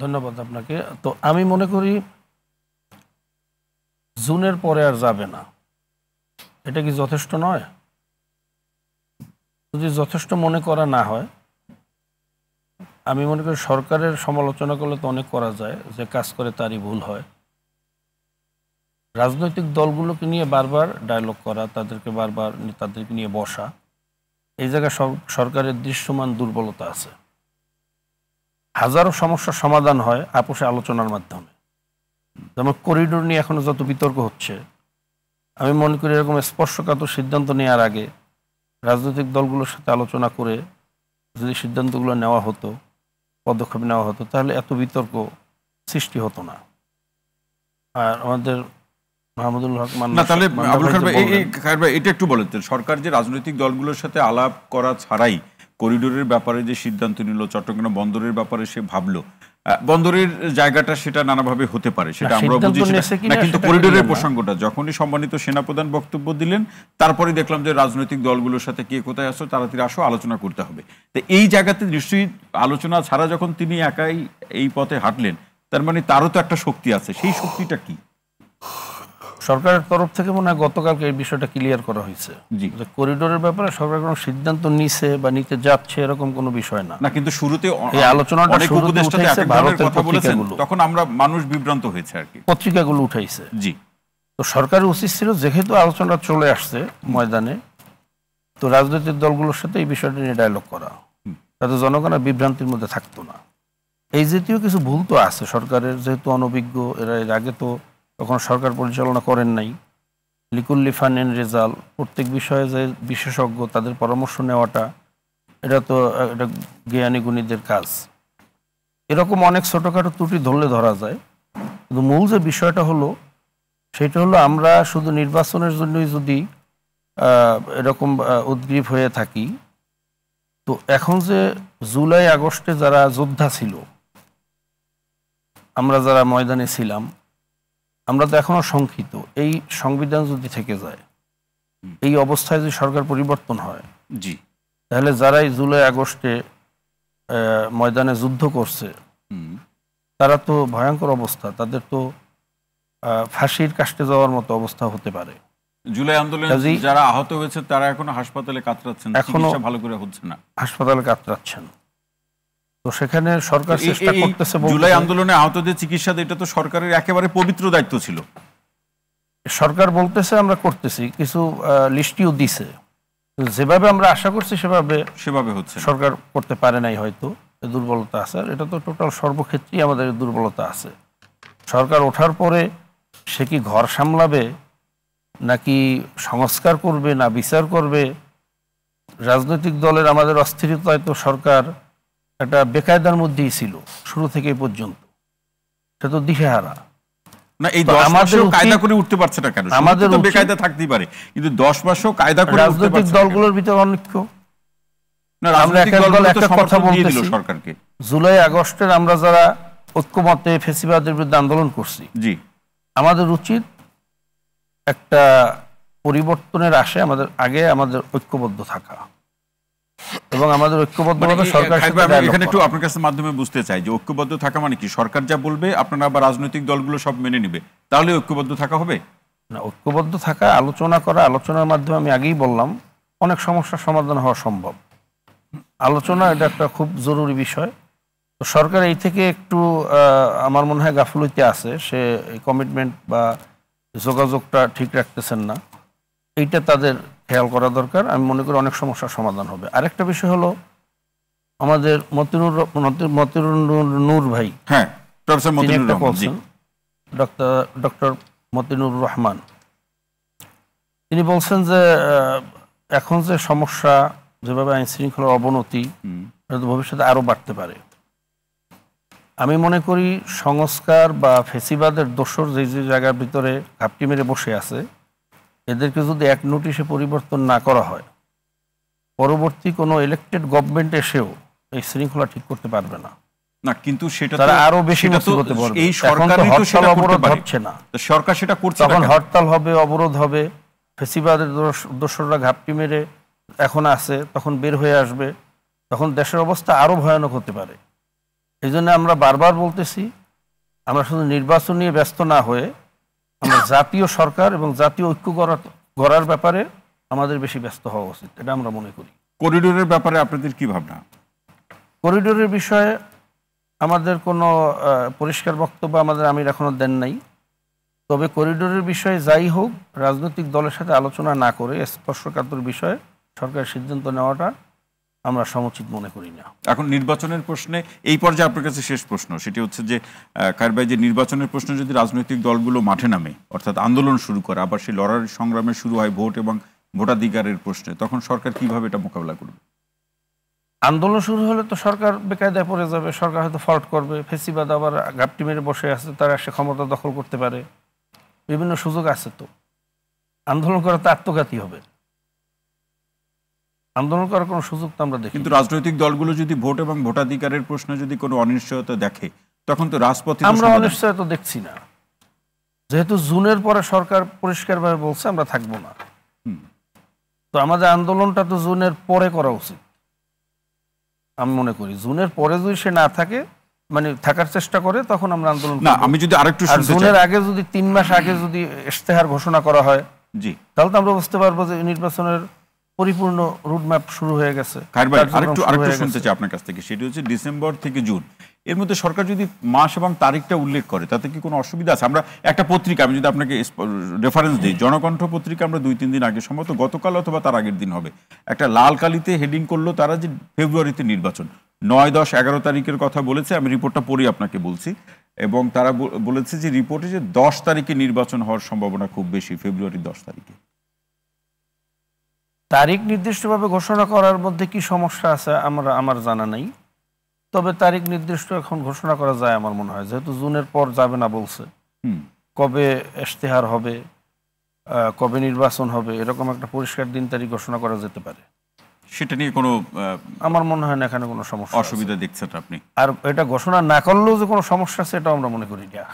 ধন্যবাদ আপনাকে। তো আমি মনে করি জুনের পরে আর যাবে না, এটা কি যথেষ্ট নয়? যদি যথেষ্ট মনে করা না হয়, আমি মনে করি সরকারের সমালোচনা করলে তো অনেক করা যায়, যে কাজ করে তারই ভুল হয়। রাজনৈতিক দলগুলোকে নিয়ে বারবার ডায়লগ করা, তাদেরকে বারবার তাদেরকে নিয়ে বসা, এই জায়গায় সরকারের দৃশ্যমান দুর্বলতা আছে। হাজারো সমস্যার সমাধান হয় আপোষে আলোচনার মাধ্যমে। যেমন করিডোর নিয়ে এখনো যত বিতর্ক হচ্ছে, আমি মনে করি এরকম স্পর্শকাতর সিদ্ধান্ত নেওয়ার আগে রাজনৈতিক দলগুলোর সাথে আলোচনা করে যদি সিদ্ধান্তগুলো নেওয়া হতো, পদক্ষেপ নেওয়া হতো, তাহলে এত বিতর্ক সৃষ্টি হতো না। আর আমাদের মাহমুদুল হক না, তাহলে এটা একটু বলেন, সরকার যে রাজনৈতিক দলগুলোর সাথে আলাপ করা ছাড়াই করিডোরের ব্যাপারে যে সিদ্ধান্ত নিল, চট্টগ্রাম বন্দরের ব্যাপারে সে ভাবলো, বন্দরের জায়গাটা সেটা নানাভাবে হতে পারে, সেটা আমরা বুঝি না, কিন্তু করিডোরের প্রসঙ্গটা যখনই সম্মানিত সেনাপ্রধান বক্তব্য দিলেন, তারপরে দেখলাম যে রাজনৈতিক দলগুলোর সাথে কে কোথায় আসো, তাড়াতাড়ি আসো, আলোচনা করতে হবে। তো এই জায়গাতে নিশ্চয়ই আলোচনা ছাড়া যখন তিনি একাই এই পথে হাঁটলেন, তার মানে তারও তো একটা শক্তি আছে, সেই শক্তিটা কি? সরকারের তরফ থেকে মনে হয় গতকালকে এই বিষয়টা ক্লিয়ার করা হয়েছে যে করিডোরের ব্যাপারে সরকার কোনো সিদ্ধান্ত নিছে বা নিতে যাচ্ছে এরকম কোনো বিষয় না। না, কিন্তু শুরুতে এই আলোচনাটা ভারতের কথা বলেছেন, তখন আমরা মানুষ বিভ্রান্ত হয়েছে আর কি, পত্রিকাগুলো উঠাইছে। জি, তো সরকারের উচিত ছিল, যেহেতু আলোচনা চলে আসছে ময়দানে, তো রাজনৈতিক দলগুলোর সাথে এই বিষয়টা নিয়ে ডায়লগ করা, তাতে জনগণের বিভ্রান্তির মধ্যে থাকতো না। এই জাতীয় কিছু ভুল তো আছে সরকারের, যেহেতু অনভিজ্ঞ, এরা এর আগে তো তখন সরকার পরিচালনা করেন নাই। লিকুল্লি ফান এন্ড রেজাল্ট, প্রত্যেক বিষয়ে যে বিশেষজ্ঞ তাদের পরামর্শ নেওয়াটা, এটা তো এটা জ্ঞানী গুণীদের কাজ। এরকম অনেক ছোটোখাটো ত্রুটি ধরলে ধরা যায়, কিন্তু মূল যে বিষয়টা হলো, সেটা হলো আমরা শুধু নির্বাচনের জন্যই যদি এরকম উদ্গ্রীব হয়ে থাকি, তো এখন যে জুলাই আগস্টে যারা যোদ্ধা ছিল, আমরা যারা ময়দানে ছিলাম, আমরা তো এখনো শঙ্কিত। এই সংবিধান যদি থেকে যায়, এই অবস্থায় যদি সরকার পরিবর্তন হয়, জি, তাহলে যারাই জুলাই আগস্টে ময়দানে যুদ্ধ করছে, তারা তো ভয়ঙ্কর অবস্থা, তাদের তো ফাঁসির কাষ্টে যাওয়ার মতো অবস্থা হতে পারে। জুলাই আন্দোলনে যারা আহত হয়েছে তারা এখনো হাসপাতালে কাতরাচ্ছেন, এখনো ভালো করে হচ্ছে না, হাসপাতালে কাতরাচ্ছেন। তো সেখানে সরকার চেষ্টা করতেছে, জুলাই আন্দোলনে আহতদের চিকিৎসা, এটা তো সরকারের একেবারে পবিত্র দায়িত্ব ছিল। সরকার বলতেছে আমরা করতেছি, কিছু লিস্টিও দিছে, যেভাবে আমরা আশা করছি সেভাবে হচ্ছে, সরকার করতে পারে নাই, হয়তো দুর্বলতা আছে। আর এটা তো টোটাল সর্বক্ষেত্রেই আমাদের দুর্বলতা আছে। সরকার ওঠার পরে সে কি ঘর সামলাবে, নাকি সংস্কার করবে, না বিচার করবে? রাজনৈতিক দলের আমাদের অস্থিরতায় তো সরকার একটা বেকায়দার মধ্যেই ছিল শুরু থেকে পর্যন্ত, সে তো দিশেহারা। না, এই 10 মাসেও কায়দা করে উঠতে পারছে না কেন? আমাদের তো বেকায়দা থাকতেই পারে, কিন্তু 10 মাসেও কায়দা করে উঠতে পারছে না। রাজনৈতিক দলগুলোর ভিতরে অনৈক্য। না, রাজনৈতিক দলগুলো একটা কথা বলতেছিল সরকারকে। জুলাই আগস্টের আমরা যারা ঐক্যমতে ফ্যাসিবাদের বিরুদ্ধে আন্দোলন করছি, জি, আমাদের উচিত একটা পরিবর্তনের আশে আমাদের আগে আমাদের ঐক্যবদ্ধ থাকা, এবং আমাদের ঐক্যবদ্ধভাবে সরকার। এখানে একটু আপনার কাছে মাধ্যমে বুঝতে চাই যে ঐক্যবদ্ধ থাকা মানে কি? সরকার যা বলবে আপনারা বা রাজনৈতিক দলগুলো সব মেনে নেবে, তাহলে ঐক্যবদ্ধ থাকা হবে না? ঐক্যবদ্ধ থাকা, আলোচনা করা, আলোচনার মাধ্যমে আমি আগেই বললাম অনেক সমস্যার সমাধান হওয়া সম্ভব। আলোচনা এটা একটা খুব জরুরি বিষয়। তো সরকার এই থেকে একটু আমার মনে হয় গাফলতি আছে, সে কমিটমেন্ট বা যোগাযোগটা ঠিক রাখতেছেন না, এইটা তাদের খেয়াল করা দরকার। আমি মনে করি অনেক সমস্যার সমাধান হবে। আরেকটা বিষয় হলো আমাদের মতিনুর নূর ভাই, হ্যাঁ, প্রফেসর মতিনুর রহমান, ডক্টর মতিনুর রহমান, তিনি বলছেন যে এখন যে সমস্যা, যেভাবে আইন শৃঙ্খলার অবনতি, ভবিষ্যতে আরো বাড়তে পারে। আমি মনে করি সংস্কার বা ফেসিবাদের দোসর যে যে জায়গার ভিতরে ঘাপটি মেরে বসে আছে, এদেরকে যদি এক নোটিশে পরিবর্তন না করা হয়, পরবর্তী কোনো ইলেক্টেড গভর্নমেন্ট এসেও এই শৃঙ্খলা ঠিক করতে পারবে না। না, কিন্তু সেটা তারা আরো বেশি মুসিবতে পড়বে। এই সরকারই তো সেটা অবরোধ হচ্ছে না, সরকার সেটা করছে, তখন হরতাল হবে, অবরোধ হবে, ফেসিবাদের দোসররা ঘাপটি মেরে এখন আছে, তখন বের হয়ে আসবে, তখন দেশের অবস্থা আরো ভয়ানক হতে পারে। এই জন্য আমরা বারবার বলতেছি, আমরা শুধু নির্বাচন নিয়ে ব্যস্ত না হয়ে আমরা জাতীয় সরকার এবং জাতীয় ঐক্য গড়ার ব্যাপারে আমাদের বেশি ব্যস্ত হওয়া উচিত, এটা আমরা মনে করি। করিডোরের ব্যাপারে আপনাদের কি ভাবনা? করিডোরের বিষয়ে আমাদের কোনো পরিষ্কার বক্তব্য আমাদের আমির এখনো দেন নাই। তবে করিডোরের বিষয়ে যাই হোক, রাজনৈতিক দলের সাথে আলোচনা না করে স্পর্শকাতর বিষয়ে সরকারের সিদ্ধান্ত নেওয়াটা আমরা সমুচিত মনে করি না। এখন নির্বাচনের প্রশ্নে এই পর্যায়ে আপনার কাছে শেষ প্রশ্ন, সেটি হচ্ছে যে কায়ের ভাই, যে নির্বাচনের প্রশ্নে যদি রাজনৈতিক দলগুলো মাঠে নামে, অর্থাৎ আন্দোলন শুরু করে, আবার সেই লড়াই সংগ্রামে শুরু হয় ভোট এবং ভোটাধিকারের প্রশ্নে, তখন সরকার কিভাবে এটা মোকাবেলা করবে? আন্দোলন শুরু হলে তো সরকার বেকায়দায় পড়ে যাবে, সরকার হয়তো ফল্ট করবে, ফেসিবাদ আবার ঘাপটি মেরে বসে আছে, তারা সে ক্ষমতা দখল করতে পারে, বিভিন্ন সুযোগ আছে। তো আন্দোলন করা তো আত্মঘাতী হবে, আন্দোলন করার কোনো সুযোগ তো আমরা দেখি। কিন্তু রাজনৈতিক দলগুলো যদি ভোট এবং ভোটাধিকারের প্রশ্নে যদি কোনো অনিশ্চয়তা দেখে, তখন তো রাজপথে আমরা অনিশ্চয়তা দেখছি না, যেহেতু জুনের পরে সরকার পরিষ্কারভাবে বলছে আমরা থাকবো না। তো আমাদের আন্দোলনটা তো জুনের পরে করা উচিত। আমি মনে করি জুনের পরে যদি সে না থাকে, মানে থাকার চেষ্টা করে, তখন আমরা আন্দোলন না। আমি যদি আরেকটু জুনের আগে যদি 3 মাস আগে যদি ইশতেহার ঘোষণা করা হয়, জি, তাহলে তো আমরা বুঝতে পারবো যে নির্বাচনের পরিপূর্ণ রুটম্যাপ শুরু হয়ে গেছে। আরেকটু শুনতে চাই আপনার কাছ থেকে, সেটি হচ্ছে ডিসেম্বর থেকে জুন, এর মধ্যে সরকার যদি মাস এবং তারিখটা উল্লেখ করে, তাতে কি কোনো অসুবিধা আছে? আমরা একটা পত্রিকা, আমি যদি আপনাকে রেফারেন্স দিই, জনকণ্ঠ পত্রিকা, আমরা 2-3 দিন আগে, সম্ভবত গতকাল অথবা তার আগের দিন হবে, একটা লাল কালিতে হেডিং করলো তারা যে ফেব্রুয়ারিতে নির্বাচন, 9, 10, 11 তারিখের কথা বলেছে। আমি রিপোর্টটা পড়ি আপনাকে বলছি। এবং তারা বলেছে যে রিপোর্টে যে 10 তারিখে নির্বাচন হওয়ার সম্ভাবনা খুব বেশি, ফেব্রুয়ারি 10 তারিখে। তারিখ নির্দিষ্টভাবে ঘোষণা করার মধ্যে কি সমস্যা আছে আমার জানা নেই। তবে তারিখ নির্দিষ্ট এখন ঘোষণা করা যায় আমার মনে হয়, যেহেতু জুনের পর যাবে না বলছে। কবে ইশতেহার হবে, কবে নির্বাচন হবে, এরকম একটা পরিষ্কার দিন তারিখ ঘোষণা করা যেতে পারে। সেটা নিয়ে কোনো আমার মনে হয় না এখানে কোনো সমস্যা, অসুবিধা দেখছেন আপনি? আর এটা ঘোষণা না করলেও যে কোনো সমস্যা আছে, এটাও আমরা মনে করি না।